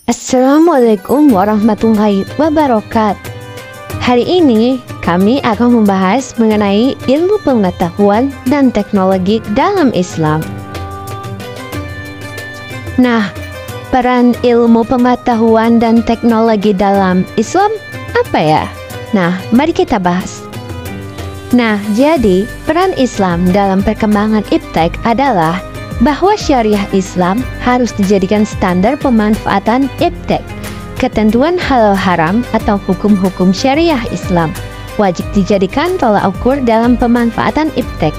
Assalamualaikum warahmatullahi wabarakatuh. Hari ini kami akan membahas mengenai ilmu pengetahuan dan teknologi dalam Islam. Nah, peran ilmu pengetahuan dan teknologi dalam Islam apa ya? Nah, mari kita bahas. Nah, jadi peran Islam dalam perkembangan iptek adalah bahwa syariah Islam harus dijadikan standar pemanfaatan iptek. Ketentuan halal haram atau hukum-hukum syariah Islam wajib dijadikan tolak ukur dalam pemanfaatan iptek.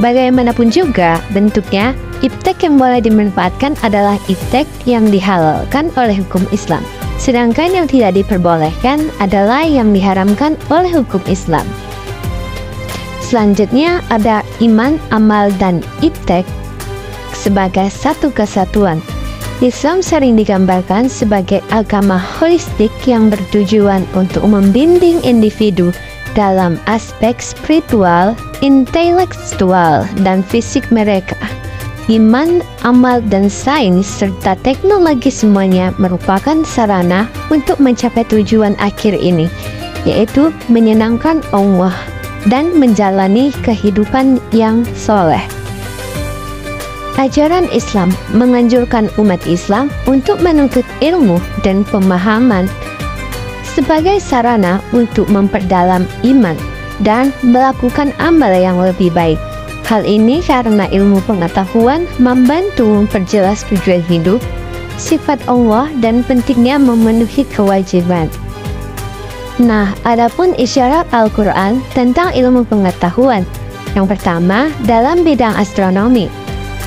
Bagaimanapun juga bentuknya, iptek yang boleh dimanfaatkan adalah iptek yang dihalalkan oleh hukum Islam. Sedangkan yang tidak diperbolehkan adalah yang diharamkan oleh hukum Islam. Selanjutnya ada iman, amal, dan iptek sebagai satu kesatuan. Islam sering digambarkan sebagai agama holistik yang bertujuan untuk membimbing individu dalam aspek spiritual, intelektual, dan fisik mereka. Iman, amal, dan sains serta teknologi semuanya merupakan sarana untuk mencapai tujuan akhir ini, yaitu menyenangkan Allah dan menjalani kehidupan yang soleh. Ajaran Islam menganjurkan umat Islam untuk menuntut ilmu dan pemahaman sebagai sarana untuk memperdalam iman dan melakukan amal yang lebih baik. Hal ini karena ilmu pengetahuan membantu memperjelas tujuan hidup, sifat Allah, dan pentingnya memenuhi kewajiban. Nah, adapun isyarat Al-Quran tentang ilmu pengetahuan. Yang pertama, dalam bidang astronomi.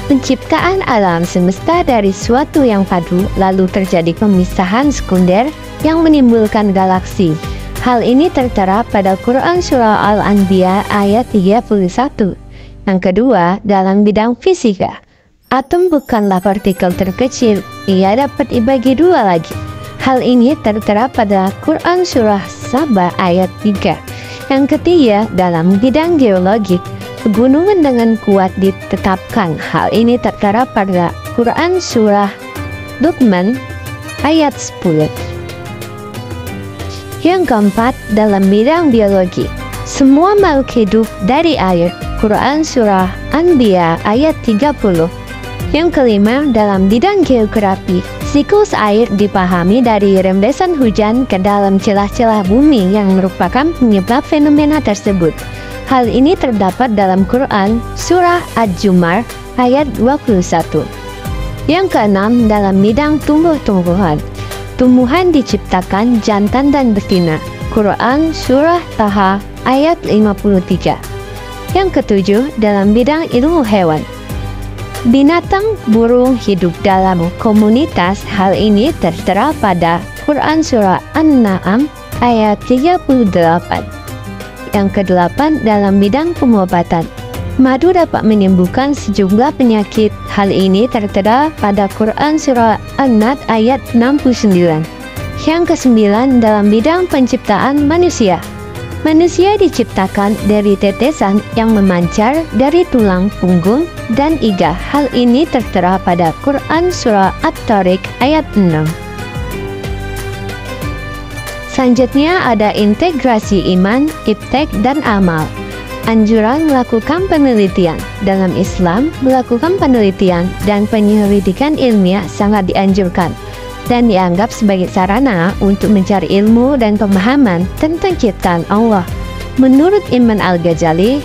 Penciptaan alam semesta dari suatu yang padu, lalu terjadi pemisahan sekunder yang menimbulkan galaksi. Hal ini tertera pada Quran Surah Al-Anbiya ayat 31. Yang kedua, dalam bidang fisika. Atom bukanlah partikel terkecil, ia dapat dibagi dua lagi. Hal ini tertera pada Quran Surah Saba ayat 3. Yang ketiga, dalam bidang geologi. Pegunungan dengan kuat ditetapkan. Hal ini tertera pada Quran Surah Luqman ayat 10. Yang keempat, dalam bidang biologi. Semua makhluk hidup dari air. Quran Surah Anbiya ayat 30. Yang kelima, dalam bidang geografi. Siklus air dipahami dari rembesan hujan ke dalam celah-celah bumi yang merupakan penyebab fenomena tersebut. Hal ini terdapat dalam Quran Surah Ad-Zumar ayat 21. Yang keenam, dalam bidang tumbuh-tumbuhan. Tumbuhan diciptakan jantan dan betina. Quran Surah Taha ayat 53. Yang ketujuh, dalam bidang ilmu hewan. Binatang, burung hidup dalam komunitas. Hal ini tertera pada Quran Surah An-Na'am ayat 38. Yang kedelapan, dalam bidang pengobatan. Madu dapat menyembuhkan sejumlah penyakit. Hal ini tertera pada Quran Surah An-Nat ayat 69. Yang kesembilan, dalam bidang penciptaan manusia. Manusia diciptakan dari tetesan yang memancar dari tulang punggung dan iga. Hal ini tertera pada Quran Surah At-Tariq ayat 6. Selanjutnya ada integrasi iman, iptek, dan amal. Anjuran melakukan penelitian. Dalam Islam, melakukan penelitian dan penyelidikan ilmiah sangat dianjurkan dan dianggap sebagai sarana untuk mencari ilmu dan pemahaman tentang ciptaan Allah. Menurut Imam Al-Ghazali,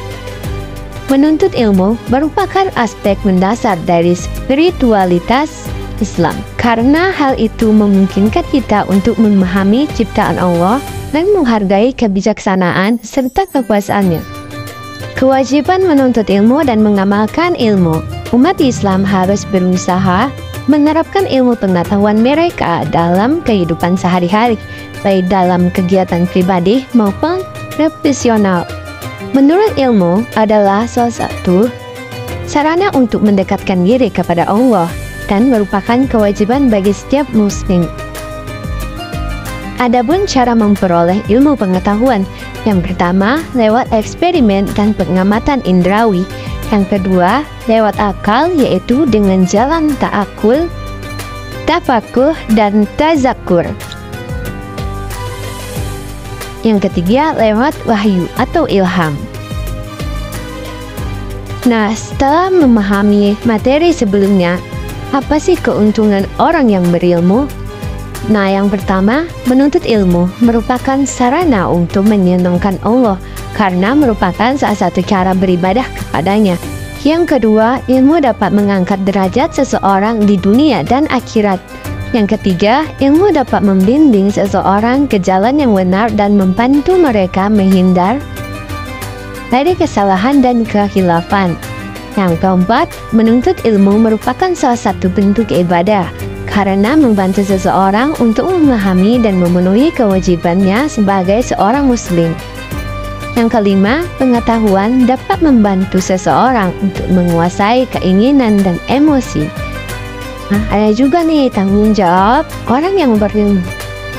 menuntut ilmu merupakan aspek mendasar dari spiritualitas Islam, karena hal itu memungkinkan kita untuk memahami ciptaan Allah dan menghargai kebijaksanaan serta kekuasaannya. Kewajiban menuntut ilmu dan mengamalkan ilmu. Umat Islam harus berusaha menerapkan ilmu pengetahuan mereka dalam kehidupan sehari-hari, baik dalam kegiatan pribadi maupun profesional. Menurut ilmu adalah salah satu sarana untuk mendekatkan diri kepada Allah dan merupakan kewajiban bagi setiap muslim. Adapun cara memperoleh ilmu pengetahuan, yang pertama lewat eksperimen dan pengamatan indrawi. Yang kedua lewat akal, yaitu dengan jalan ta'akul. tafakuh, dan tazakur. Yang ketiga, lewat wahyu atau ilham. Nah, setelah memahami materi sebelumnya, apa sih keuntungan orang yang berilmu? Nah, yang pertama, menuntut ilmu merupakan sarana untuk menyenangkan Allah karena merupakan salah satu cara beribadah kepadanya. Yang kedua, ilmu dapat mengangkat derajat seseorang di dunia dan akhirat. Yang ketiga, ilmu dapat membimbing seseorang ke jalan yang benar dan membantu mereka menghindar dari kesalahan dan kehilafan. Yang keempat, menuntut ilmu merupakan salah satu bentuk ibadah karena membantu seseorang untuk memahami dan memenuhi kewajibannya sebagai seorang muslim. Yang kelima, pengetahuan dapat membantu seseorang untuk menguasai keinginan dan emosi. Nah, ada juga nih tanggung jawab orang yang berilmu.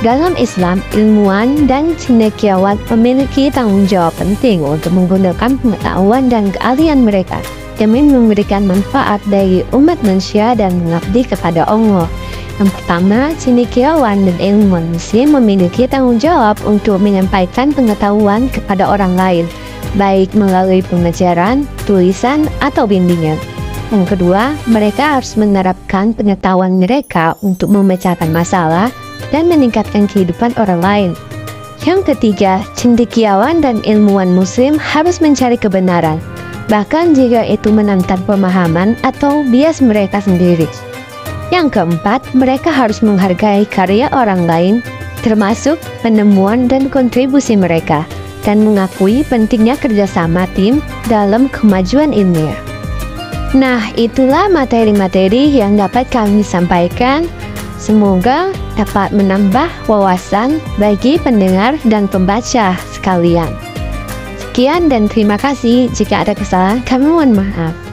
Dalam Islam, ilmuwan dan cendekiawan memiliki tanggung jawab penting untuk menggunakan pengetahuan dan keahlian mereka demi memberikan manfaat bagi umat manusia dan mengabdi kepada Allah. Yang pertama, cendekiawan dan ilmuwan muslim memiliki tanggung jawab untuk menyampaikan pengetahuan kepada orang lain, baik melalui pengajaran, tulisan, atau bimbingan. Yang kedua, mereka harus menerapkan pengetahuan mereka untuk memecahkan masalah dan meningkatkan kehidupan orang lain. Yang ketiga, cendekiawan dan ilmuwan muslim harus mencari kebenaran, bahkan jika itu menantang pemahaman atau bias mereka sendiri. Yang keempat, mereka harus menghargai karya orang lain, termasuk penemuan dan kontribusi mereka, dan mengakui pentingnya kerjasama tim dalam kemajuan ilmiah. Nah, itulah materi-materi yang dapat kami sampaikan. Semoga dapat menambah wawasan bagi pendengar dan pembaca sekalian. Sekian dan terima kasih. Jika ada kesalahan, kami mohon maaf.